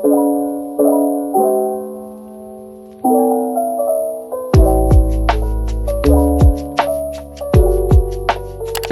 Good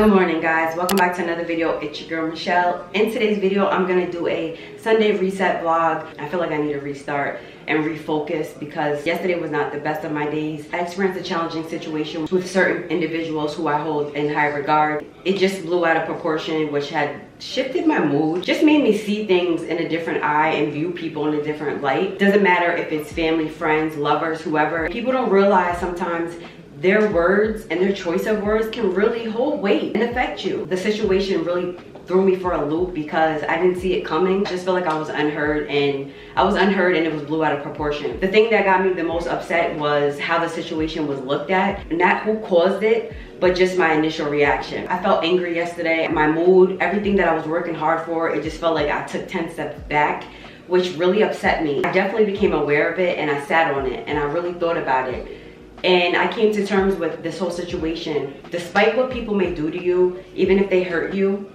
morning, guys. Welcome back to another video. It's your girl Michelle. In today's video, I'm gonna do a Sunday reset vlog. I feel like I need to restart and refocus because yesterday was not the best of my days. I experienced a challenging situation with certain individuals who I hold in high regard. It just blew out of proportion, which had shifted my mood, just made me see things in a different eye and view people in a different light. Doesn't matter if it's family, friends, lovers, whoever. People don't realize sometimes their words and their choice of words can really hold weight and affect you. The situation really threw me for a loop because I didn't see it coming. I just feel like I was unheard, and it was blew out of proportion. The thing that got me the most upset was how the situation was looked at, not who caused it, but just my initial reaction. I felt angry yesterday. My mood, everything that I was working hard for, it just felt like I took 10 steps back, which really upset me. I definitely became aware of it and I sat on it and I really thought about it. And I came to terms with this whole situation. Despite what people may do to you, even if they hurt you,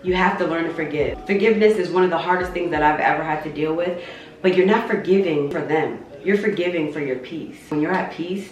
you have to learn to forgive. Forgiveness is one of the hardest things that I've ever had to deal with, but you're not forgiving for them. You're forgiving for your peace. When you're at peace,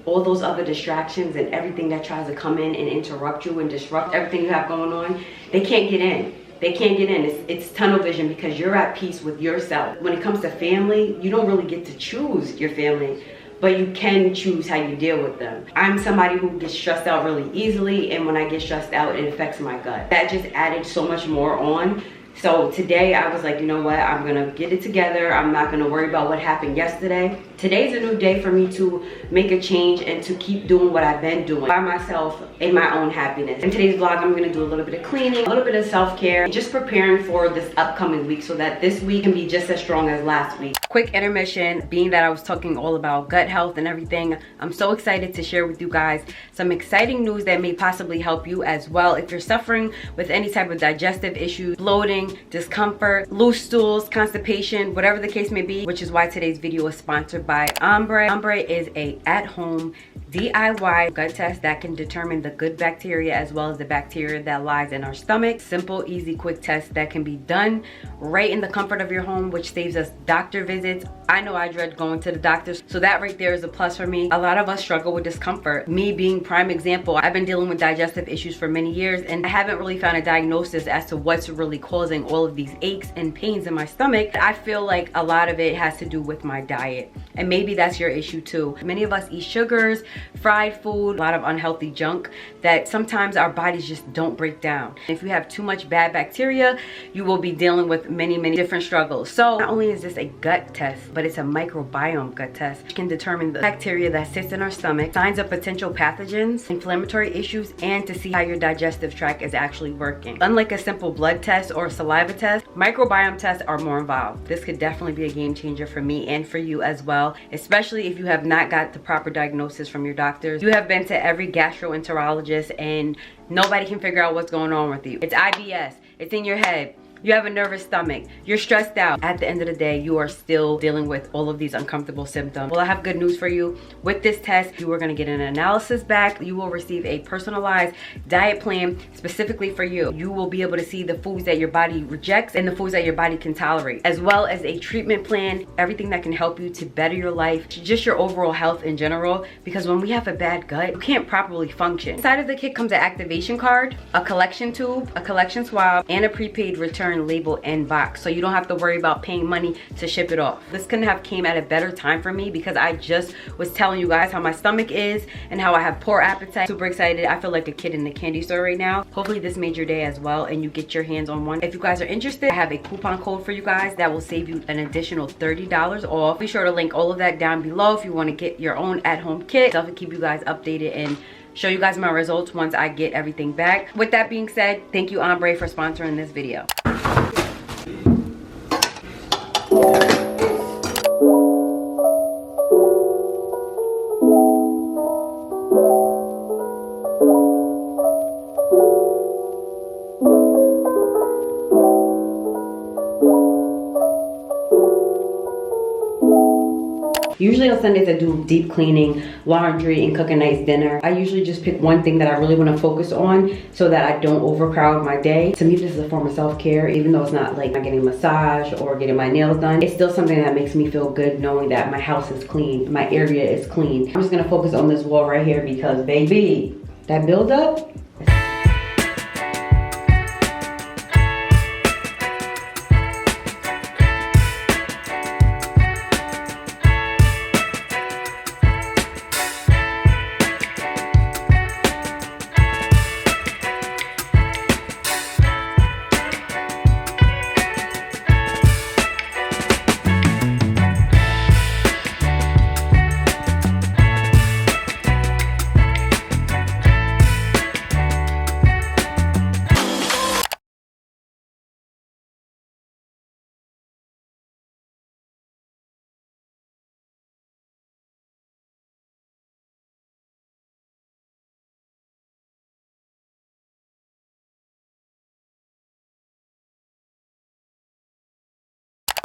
all those other distractions and everything that tries to come in and interrupt you and disrupt everything you have going on, they can't get in. They can't get in. It's tunnel vision because you're at peace with yourself. When it comes to family, you don't really get to choose your family, but you can choose how you deal with them. I'm somebody who gets stressed out really easily, and when I get stressed out, it affects my gut. That just added so much more on. So today I was like, you know what, I'm gonna get it together. I'm not gonna worry about what happened yesterday. Today's a new day for me to make a change and to keep doing what I've been doing by myself in my own happiness. In today's vlog, I'm gonna do a little bit of cleaning, a little bit of self-care, just preparing for this upcoming week so that this week can be just as strong as last week. Quick intermission, being that I was talking all about gut health and everything, I'm so excited to share with you guys some exciting news that may possibly help you as well. If you're suffering with any type of digestive issues, bloating, discomfort, loose stools, constipation, whatever the case may be, which is why today's video is sponsored by Ombre. Ombre is a at-home DIY gut test that can determine the good bacteria as well as the bacteria that lies in our stomach. Simple, easy, quick test that can be done right in the comfort of your home, which saves us doctor visits. I know I dread going to the doctor, so that right there is a plus for me. A lot of us struggle with discomfort. Me being prime example, I've been dealing with digestive issues for many years and I haven't really found a diagnosis as to what's really causing all of these aches and pains in my stomach. I feel like a lot of it has to do with my diet, and maybe that's your issue too. Many of us eat sugars, fried food, a lot of unhealthy junk that sometimes our bodies just don't break down. If you have too much bad bacteria, you will be dealing with many different struggles. So not only is this a gut test, but it's a microbiome gut test, which can determine the bacteria that sits in our stomach, signs of potential pathogens, inflammatory issues, and to see how your digestive tract is actually working. Unlike a simple blood test or saliva test, microbiome tests are more involved. This could definitely be a game changer for me and for you as well, especially if you have not got the proper diagnosis from your doctors. You have been to every gastroenterologist and nobody can figure out what's going on with you. It's IBS, it's in your head. You have a nervous stomach, you're stressed out. At the end of the day, you are still dealing with all of these uncomfortable symptoms. Well, I have good news for you. With this test, you are gonna get an analysis back. You will receive a personalized diet plan specifically for you. You will be able to see the foods that your body rejects and the foods that your body can tolerate, as well as a treatment plan, everything that can help you to better your life, just your overall health in general, because when we have a bad gut, you can't properly function. Inside of the kit comes an activation card, a collection tube, a collection swab, and a prepaid return label and box, so you don't have to worry about paying money to ship it off. This couldn't have came at a better time for me because I just was telling you guys how my stomach is and how I have poor appetite. Super excited. I feel like a kid in the candy store right now. Hopefully this made your day as well and you get your hands on one. If you guys are interested, I have a coupon code for you guys that will save you an additional $30 off. Be sure to link all of that down below if you want to get your own at-home kit. So I can keep you guys updated and show you guys my results once I get everything back. With that being said, thank you Ombre for sponsoring this video. Usually on Sundays I do deep cleaning, laundry, and cook a nice dinner. I usually just pick one thing that I really want to focus on so that I don't overcrowd my day. To me, this is a form of self-care, even though it's not like I'm getting a massage or getting my nails done. It's still something that makes me feel good knowing that my house is clean, my area is clean. I'm just gonna focus on this wall right here because baby, that buildup.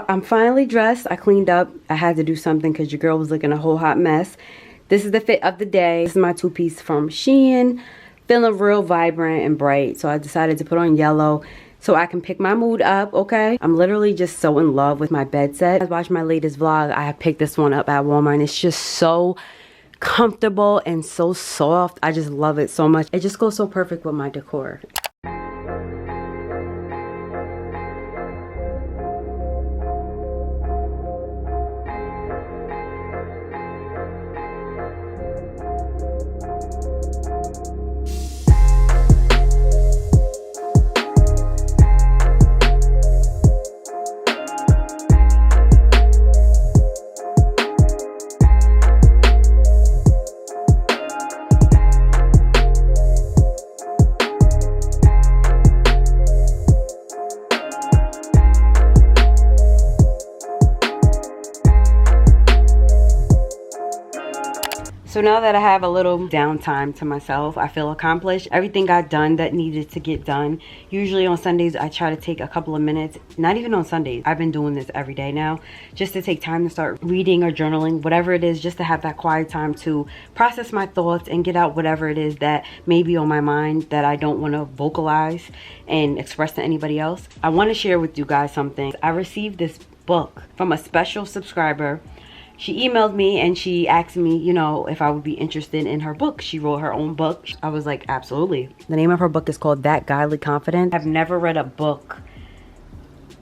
I'm finally dressed. I cleaned up. I had to do something because your girl was looking a whole hot mess. This is the fit of the day. This is my two-piece from Shein. Feeling real vibrant and bright. So I decided to put on yellow so I can pick my mood up, okay? I'm literally just so in love with my bed set. I watched my latest vlog. I picked this one up at Walmart and it's just so comfortable and so soft. I just love it so much. It just goes so perfect with my decor. So now that I have a little downtime to myself, I feel accomplished. Everything got done that needed to get done. Usually on Sundays, I try to take a couple of minutes. Not even on Sundays. I've been doing this every day now. Just to take time to start reading or journaling, whatever it is, just to have that quiet time to process my thoughts and get out whatever it is that may be on my mind that I don't want to vocalize and express to anybody else. I want to share with you guys something. I received this book from a special subscriber. She emailed me and she asked me, you know, if I would be interested in her book. She wrote her own book. I was like, absolutely. The name of her book is called That Godly Confidence. I've never read a book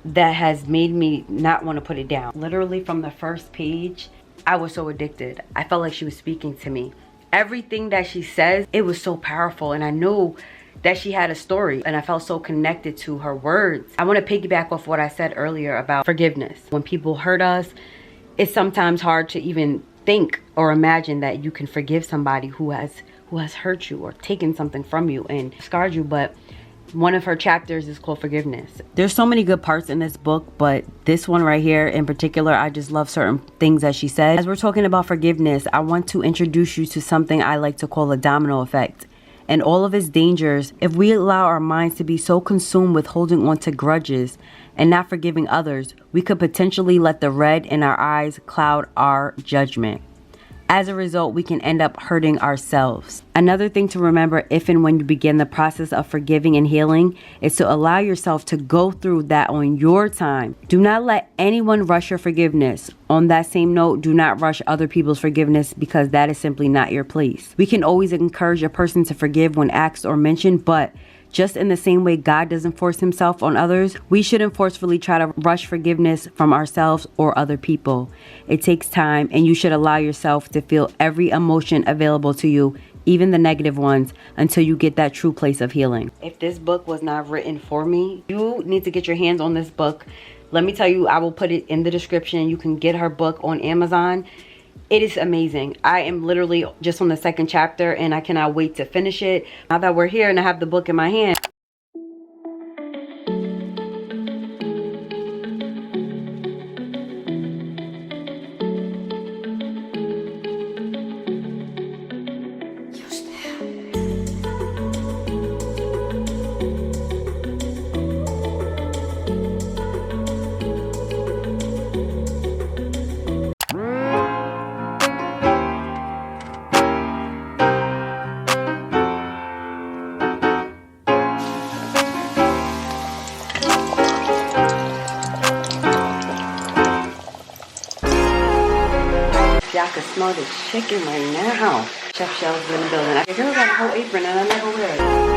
that has made me not want to put it down. Literally from the first page, I was so addicted. I felt like she was speaking to me. Everything that she says, it was so powerful, and I knew that she had a story, and I felt so connected to her words. I want to piggyback off what I said earlier about forgiveness. When people hurt us, it's sometimes hard to even think or imagine that you can forgive somebody who has hurt you or taken something from you and scarred you. But one of her chapters is called Forgiveness. There's so many good parts in this book, but this one right here in particular, I just love certain things that she said. As we're talking about forgiveness, I want to introduce you to something I like to call a domino effect. And all of its dangers, if we allow our minds to be so consumed with holding on to grudges and not forgiving others, we could potentially let the red in our eyes cloud our judgment. As a result, we can end up hurting ourselves. Another thing to remember if and when you begin the process of forgiving and healing is to allow yourself to go through that on your time. Do not let anyone rush your forgiveness. On that same note, do not rush other people's forgiveness because that is simply not your place. We can always encourage a person to forgive when asked or mentioned, but just in the same way God doesn't force himself on others, we shouldn't forcefully try to rush forgiveness from ourselves or other people. It takes time, and you should allow yourself to feel every emotion available to you, even the negative ones, until you get that true place of healing. If this book was not written for me, you need to get your hands on this book. Let me tell you, I will put it in the description. You can get her book on Amazon. It is amazing. I am literally just on the second chapter and I cannot wait to finish it. Now that we're here and I have the book in my hand. y'all can smell the chicken right now. Chef Shell's in the building. The girl got a whole apron and I never wear it.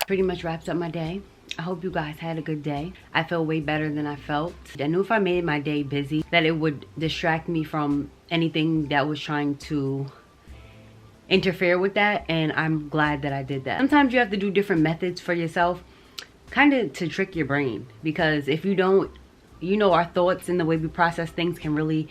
Pretty much wraps up my day. I hope you guys had a good day. I feel way better than I felt. I knew if I made my day busy that it would distract me from anything that was trying to interfere with that, and I'm glad that I did that. Sometimes you have to do different methods for yourself, kind of to trick your brain, because if you don't, you know, our thoughts and the way we process things can really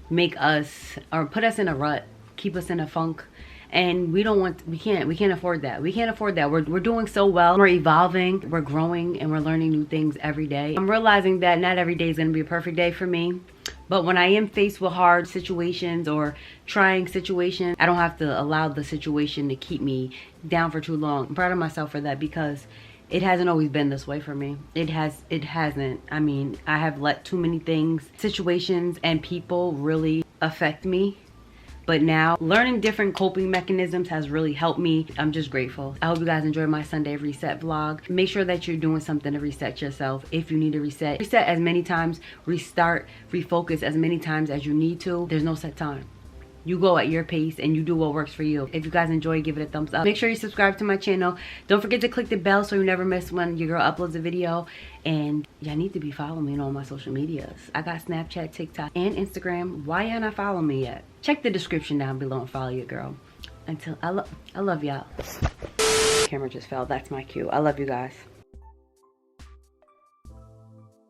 make us or put us in a rut, keep us in a funk. And we can't afford that. We can't afford that. We're doing so well. We're evolving, we're growing, and we're learning new things every day. I'm realizing that not every day is going to be a perfect day for me. But when I am faced with hard situations or trying situations, I don't have to allow the situation to keep me down for too long. I'm proud of myself for that, because it hasn't always been this way for me. It hasn't. I mean, I have let too many things, situations, and people really affect me. But now, learning different coping mechanisms has really helped me. I'm just grateful. I hope you guys enjoyed my Sunday reset vlog. Make sure that you're doing something to reset yourself. If you need to reset, reset as many times, restart, refocus as many times as you need to. There's no set time. You go at your pace and you do what works for you. If you guys enjoy, give it a thumbs up. Make sure you subscribe to my channel. Don't forget to click the bell so you never miss when your girl uploads a video. And y'all need to be following me on all my social medias. I got Snapchat, TikTok, and Instagram. Why y'all not following me yet? Check the description down below and follow your girl. Until I love y'all. Camera just fell. That's my cue. I love you guys.